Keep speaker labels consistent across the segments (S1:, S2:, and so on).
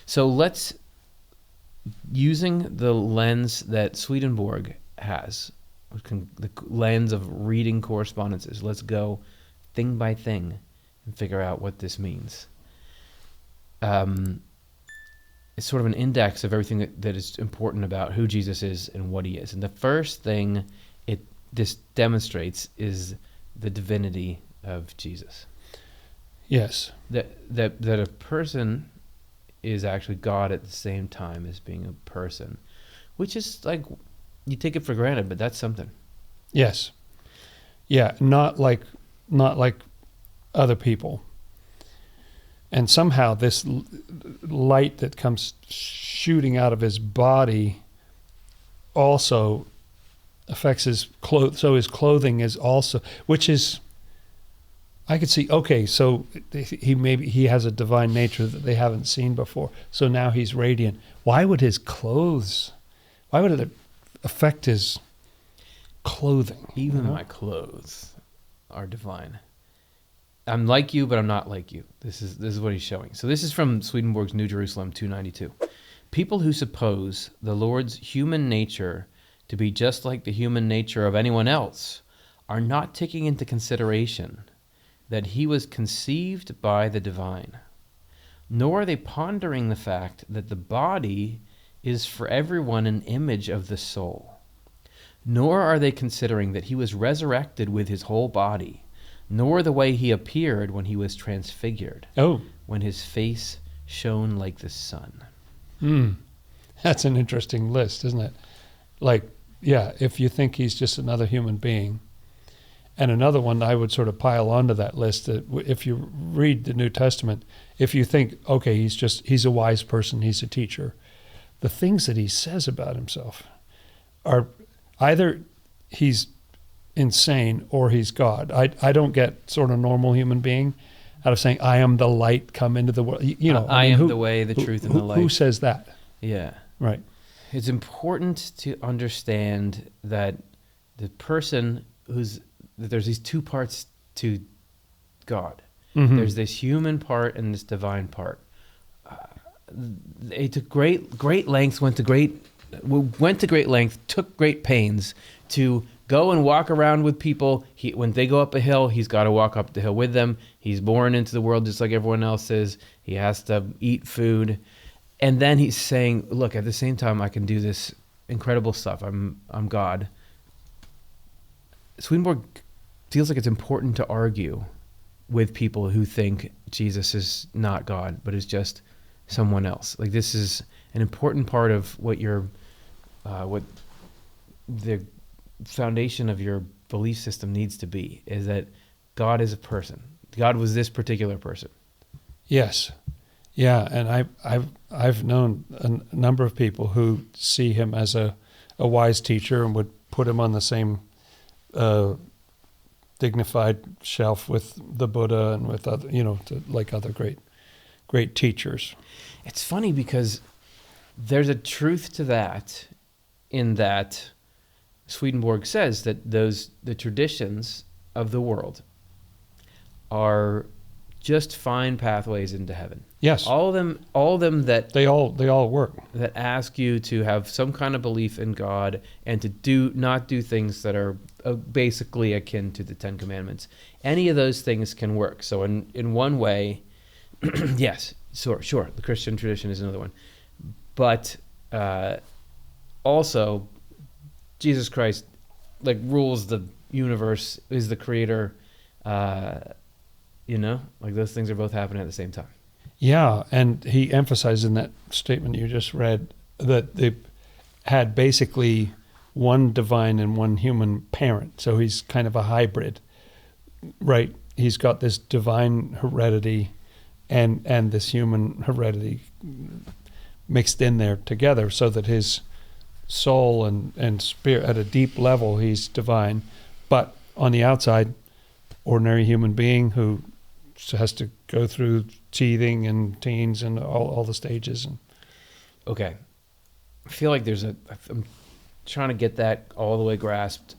S1: So let's, using the lens that Swedenborg has, the lens of reading correspondences, let's go thing by thing and figure out what this means. It's sort of an index of everything that is important about who Jesus is and what he is. And the first thing this demonstrates is the divinity of Jesus.
S2: Yes.
S1: That a person is actually God at the same time as being a person, which is like, you take it for granted, but that's something.
S2: Yes. Yeah, not like other people. And somehow this light that comes shooting out of his body also affects his clothes. So his clothing is also, which is, I could see, okay, so he has a divine nature that they haven't seen before. So now he's radiant. Why would it affect his clothing?
S1: Even my clothes are divine. I'm like you, but I'm not like you. This is what he's showing. So this is from Swedenborg's New Jerusalem 292. People who suppose the Lord's human nature to be just like the human nature of anyone else are not taking into consideration that he was conceived by the divine, nor are they pondering the fact that the body is for everyone an image of the soul, nor are they considering that he was resurrected with his whole body, nor the way he appeared when he was transfigured, when his face shone like the sun.
S2: That's an interesting list, isn't it? Like, yeah, if you think he's just another human being. And another one I would sort of pile onto that list, that if you read the New Testament, if you think, okay, he's a wise person, he's a teacher, the things that he says about himself are either he's insane or he's God. I don't get sort of normal human being out of saying, I am the light come into the world.
S1: I am the way, the truth, and the light.
S2: Who says that?
S1: Yeah.
S2: Right.
S1: It's important to understand that the person there's these two parts to God. Mm-hmm. There's this human part and this divine part. They took great lengths, went to great length, took great pains to go and walk around with people. When they go up a hill, he's got to walk up the hill with them. He's born into the world just like everyone else is. He has to eat food. And then he's saying, look, at the same time, I can do this incredible stuff. I'm God. Swedenborg feels like it's important to argue with people who think Jesus is not God, but is just someone else. Like, this is an important part of what the foundation of your belief system needs to be, is that God is a person. God was this particular person.
S2: Yes. Yeah, and I've known a number of people who see him as a wise teacher and would put him on the same dignified shelf with the Buddha and with other, like other great teachers.
S1: It's funny because there's a truth to that, in that Swedenborg says that the traditions of the world are just fine pathways into heaven.
S2: Yes.
S1: All of them that
S2: they all work.
S1: That ask you to have some kind of belief in God and to not do things that are basically akin to the Ten Commandments. Any of those things can work. So in one way, yes, sure, the Christian tradition is another one. But also, Jesus Christ rules the universe, is the creator. Those things are both happening at the same time.
S2: Yeah, and he emphasized in that statement you just read that they had basically one divine and one human parent. So he's kind of a hybrid, right? He's got this divine heredity and this human heredity mixed in there together, so that his soul and spirit, at a deep level, he's divine. But on the outside, ordinary human being who has to go through teething and teens and all the stages.
S1: Okay. I feel like I'm trying to get that all the way grasped,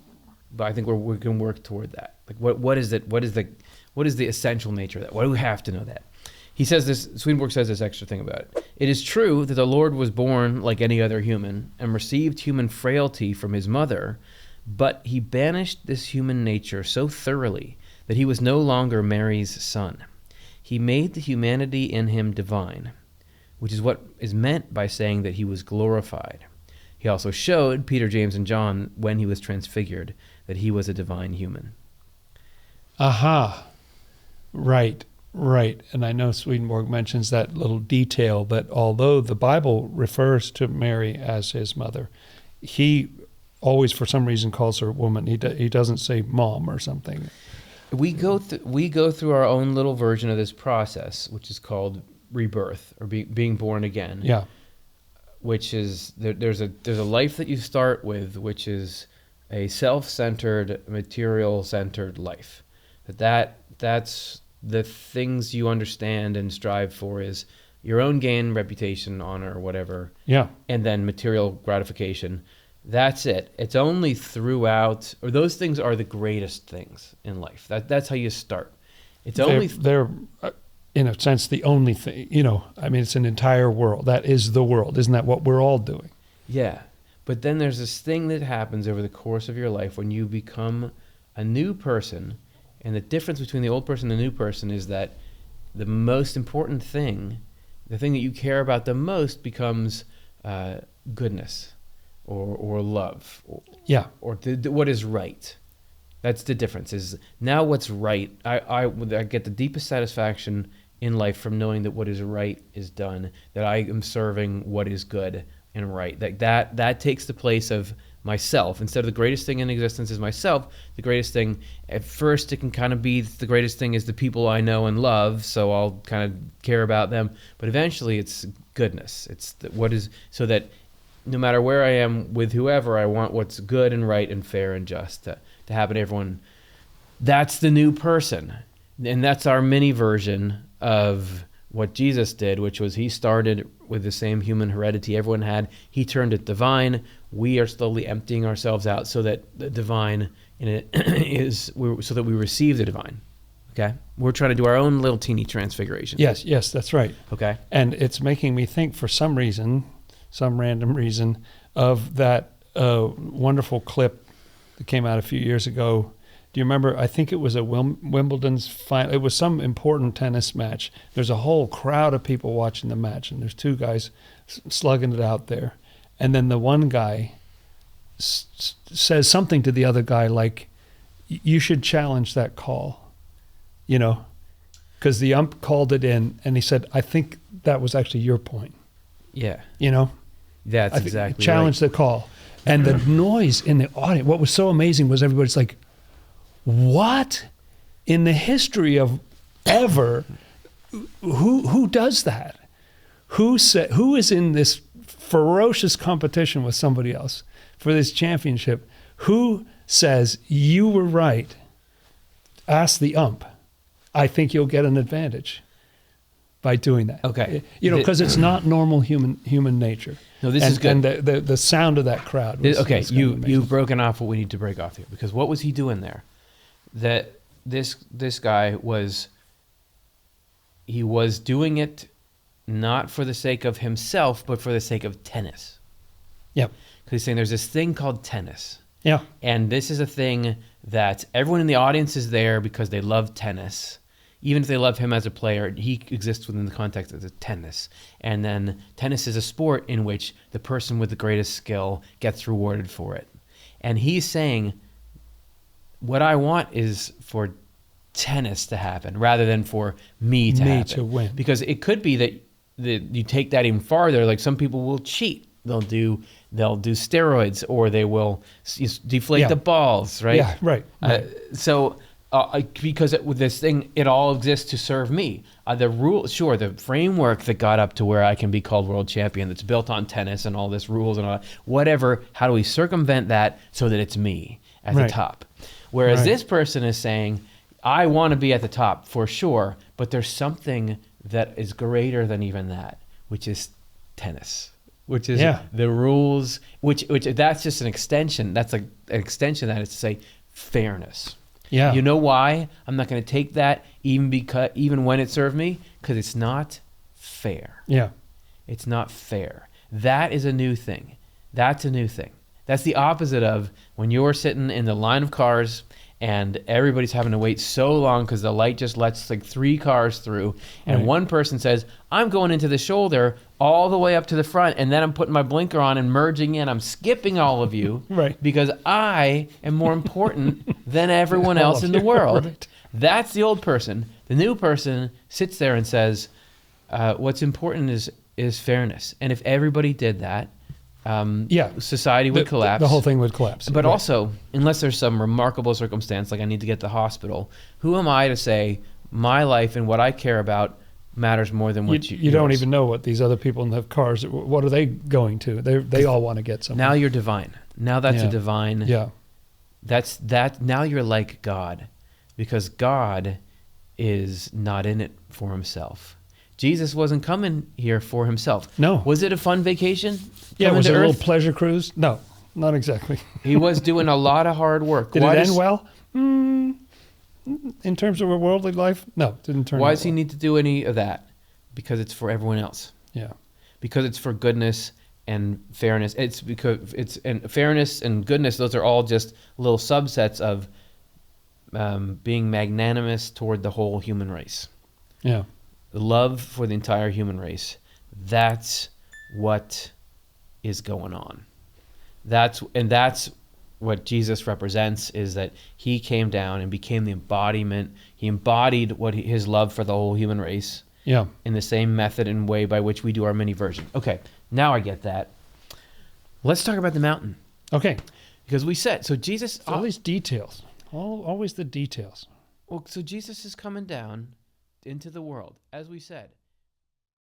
S1: but I think we can work toward that. Like, what is it? What is the essential nature of that? Why do we have to know that? He says this, Swedenborg says this extra thing about it. It is true that the Lord was born like any other human and received human frailty from his mother, but he banished this human nature so thoroughly that he was no longer Mary's son. He made the humanity in him divine, which is what is meant by saying that he was glorified. He also showed Peter, James, and John, when he was transfigured, that he was a divine human.
S2: Aha. Right. And I know Swedenborg mentions that little detail, that although the Bible refers to Mary as his mother, he always, for some reason, calls her woman. He doesn't say mom or something.
S1: We go through our own little version of this process, which is called rebirth, or being born again.
S2: Yeah.
S1: Which is there's a life that you start with, which is a self-centered, material-centered life. That's the things you understand and strive for is your own gain, reputation, honor, whatever.
S2: Yeah.
S1: And then material gratification. That's it. It's only throughout, or those things are the greatest things in life. That's how you start.
S2: They're in a sense the only thing, I mean, it's an entire world. That is the world. Isn't that what we're all doing?
S1: Yeah. But then there's this thing that happens over the course of your life when you become a new person. And the difference between the old person and the new person is that the most important thing, the thing that you care about the most, becomes goodness or love.
S2: Yeah.
S1: Or what is right. That's the difference. Is now what's right. I get the deepest satisfaction in life from knowing that what is right is done, that I am serving what is good and right. That takes the place of myself. Instead of the greatest thing in existence is myself, the greatest thing, at first it can kind of be the greatest thing is the people I know and love, so I'll kind of care about them. But eventually it's goodness. It's so that no matter where I am with whoever, I want what's good and right and fair and just to happen to everyone. That's the new person. And that's our mini version of what Jesus did, which was he started with the same human heredity everyone had. He turned it divine. We are slowly emptying ourselves out so that the divine in it so that we receive the divine. Okay? We're trying to do our own little teeny transfiguration.
S2: Yes, that's right.
S1: Okay?
S2: And it's making me think, for some reason, some random reason, of that wonderful clip that came out a few years ago. Do you remember? I think it was a Wimbledon's final. It was some important tennis match. There's a whole crowd of people watching the match, and there's two guys slugging it out there. And then the one guy says something to the other guy like, you should challenge that call, because the ump called it in, and he said, I think that was actually your point.
S1: Yeah.
S2: That's
S1: exactly
S2: challenge
S1: right.
S2: the call. And the noise in the audience, what was so amazing was everybody's like, what in the history of ever, who does that? Who is in this ferocious competition with somebody else for this championship? Who says, you were right, ask the ump, I think you'll get an advantage by doing that.
S1: Okay.
S2: Because it's not normal human nature.
S1: No, this is good.
S2: And the sound of that crowd was,
S1: okay,
S2: was kind of amazing.
S1: you've broken off what we need to break off here, because what was he doing there? That this guy was doing it not for the sake of himself, but for the sake of tennis.
S2: Yep.
S1: Because he's saying there's this thing called tennis.
S2: Yeah.
S1: And this is a thing that everyone in the audience is there because they love tennis. Even if they love him as a player, he exists within the context of the tennis. And then tennis is a sport in which the person with the greatest skill gets rewarded for it. And he's saying, what I want is for tennis to happen rather than for me to happen.
S2: to win.
S1: Because it could be that you take that even farther. Like some people will cheat. They'll do steroids, or they will deflate the balls, right?
S2: Yeah, right.
S1: Because with this thing, it all exists to serve me. The framework that got up to where I can be called world champion, that's built on tennis and all this rules and all that, whatever. How do we circumvent that so that it's me at the top? Whereas this person is saying, I want to be at the top for sure, but there's something that is greater than even that, which is tennis. Which is the rules, which that's just an extension. That's an extension that is to say fairness.
S2: Yeah.
S1: You know why? I'm not going to take that even when it served me, because it's not fair.
S2: Yeah.
S1: It's not fair. That is a new thing. That's a new thing. That's the opposite of when you're sitting in the line of cars and everybody's having to wait so long because the light just lets like 3 cars through, and
S2: Right.
S1: one person says, I'm going into the shoulder all the way up to the front, and then I'm putting my blinker on and merging in. I'm skipping all of you
S2: Right.
S1: because I am more important than everyone
S2: All
S1: else
S2: of
S1: in the
S2: you,
S1: world.
S2: right.
S1: That's the old person. The new person sits there and says, what's important is fairness. And if everybody did that, society would collapse.
S2: The whole thing would collapse.
S1: But
S2: Right.
S1: also, unless there's some remarkable circumstance, like I need to get to the hospital, who am I to say my life and what I care about matters more than what
S2: you don't
S1: yours?
S2: even know what these other people in the cars, what are they going to? They all want to get something.
S1: Now you're divine. Now that's
S2: Yeah.
S1: a divine.
S2: Yeah.
S1: That's that. Now you're like God, because God is not in it for himself. Jesus wasn't coming here for himself.
S2: No.
S1: Was it a fun vacation?
S2: Yeah,
S1: coming
S2: was
S1: to
S2: it a
S1: Earth?
S2: little pleasure cruise? No, not exactly.
S1: He was doing a lot of hard work.
S2: Did
S1: Why
S2: it
S1: does-
S2: end well? In terms of a worldly life? No, didn't turn
S1: Why
S2: out
S1: does he
S2: well.
S1: need to do any of that? Because it's for everyone else.
S2: Yeah.
S1: Because it's for goodness and fairness. It's because it's and fairness and goodness. Those are all just little subsets of being magnanimous toward the whole human race.
S2: Yeah.
S1: The love for the entire human race. That's what is going on. That's what Jesus represents, is that he came down and became the embodiment. He embodied his love for the whole human race
S2: Yeah.
S1: in the same method and way by which we do our mini version. Okay, now I get that. Let's talk about the mountain.
S2: Okay.
S1: Because we said, so Jesus...
S2: All these details. Always the details.
S1: so Jesus is coming down into the world, as we said.